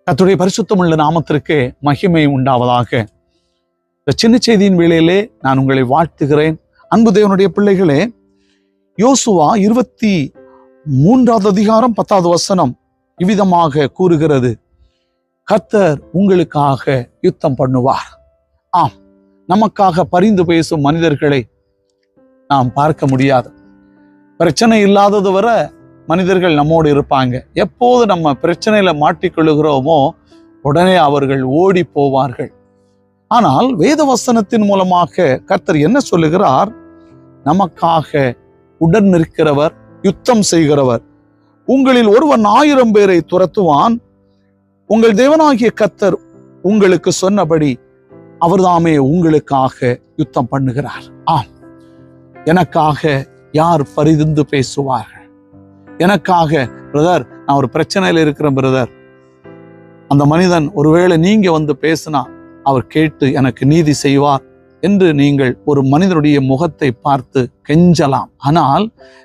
கர்த்தருடைய பரிசுத்தமுள்ள நாமத்திற்கு மகிமை உண்டாவதாக. இந்த சின்ன செய்தியின் வேளையிலே நான் உங்களை வாழ்த்துகிறேன். அன்பு தேவனுடைய பிள்ளைகளே, யோசுவா 23வது அதிகாரம் 10வது வசனம் இவ்விதமாக கூறுகிறது, கர்த்தர் உங்களுக்காக யுத்தம் பண்ணுவார். ஆம், நமக்காக பரிந்து பேசும் மனிதர்களை நாம் பார்க்க முடியாது. பிரச்சனை இல்லாதது வரை மனிதர்கள் நம்மோடு இருப்பாங்க. எப்போது நம்ம பிரச்சனையில மாட்டிக்கொள்ளுகிறோமோ உடனே அவர்கள் ஓடி போவார்கள். ஆனால் வேத வசனத்தின் மூலமாக கர்த்தர் என்ன சொல்லுகிறார்? நமக்காக உடன் நிற்கிறவர், யுத்தம் செய்கிறவர். உங்களில் ஒருவன் 1000 பேரை துரத்துவான், உங்கள் தேவனாகிய கர்த்தர் உங்களுக்கு சொன்னபடி அவர்தாமே உங்களுக்காக யுத்தம் பண்ணுகிறார். ஆம், எனக்காக யார் பரிந்து பேசுவார்கள்? எனக்காக, பிரதர் நான் ஒரு பிரச்சனையில இருக்கிறேன் பிரதர், அந்த மனிதன் ஒருவேளை நீங்க வந்து பேசினா அவர் கேட்டு எனக்கு நீதி செய்வார் என்று நீங்கள் ஒரு மனிதனுடைய முகத்தை பார்த்து கெஞ்சலாம். ஆனால்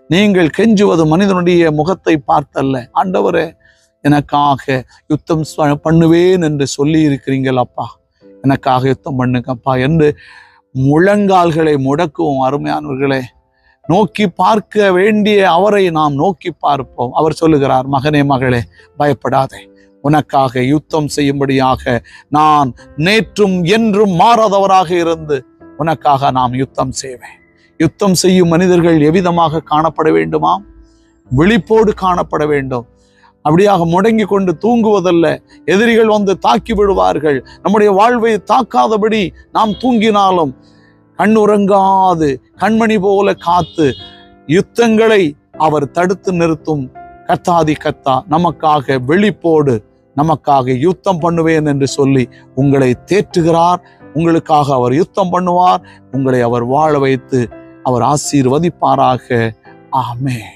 நீங்கள் கெஞ்சுவது மனிதனுடைய முகத்தை பார்த்தல்ல, ஆண்டவரே எனக்காக யுத்தம் பண்ணுவேன் என்று சொல்லி இருக்கிறீங்கள் அப்பா, எனக்காக யுத்தம் பண்ணுங்கப்பா என்று முழங்கால்களை முடக்குவோம். அருமையானவர்களே, நோக்கி பார்க்க வேண்டிய அவரை நாம் நோக்கி பார்ப்போம். அவர் சொல்லுகிறார், மகனே மகளே பயப்படாதே, உனக்காக யுத்தம் செய்யும்படியாக நான் நேற்றும் என்றும் மாறாதவராக இருந்து உனக்காக நாம் யுத்தம் செய்வேன். யுத்தம் செய்யும் மனிதர்கள் எவ்விதமாக காணப்பட வேண்டுமாம்? விழிப்போடு காணப்பட வேண்டும். அப்படியாக முடங்கி கொண்டு தூங்குவதல்ல. எதிரிகள் வந்து தாக்கி விடுவார்கள். நம்முடைய வாழ்வை தாக்காதபடி நாம் தூங்கினாலும் கண்ணுறங்காது கண்மணி போல காத்து யுத்தங்களை அவர் தடுத்து நிறுத்தும் கர்த்தாதி கர்த்தா நமக்காக வெளிப்போடு நமக்காக யுத்தம் பண்ணுவேன் என்று சொல்லி உங்களை தேற்றுகிறார். உங்களுக்காக அவர் யுத்தம் பண்ணுவார். உங்களை அவர் வாழ வைத்து அவர் ஆசீர்வதிப்பாராக. ஆமென்.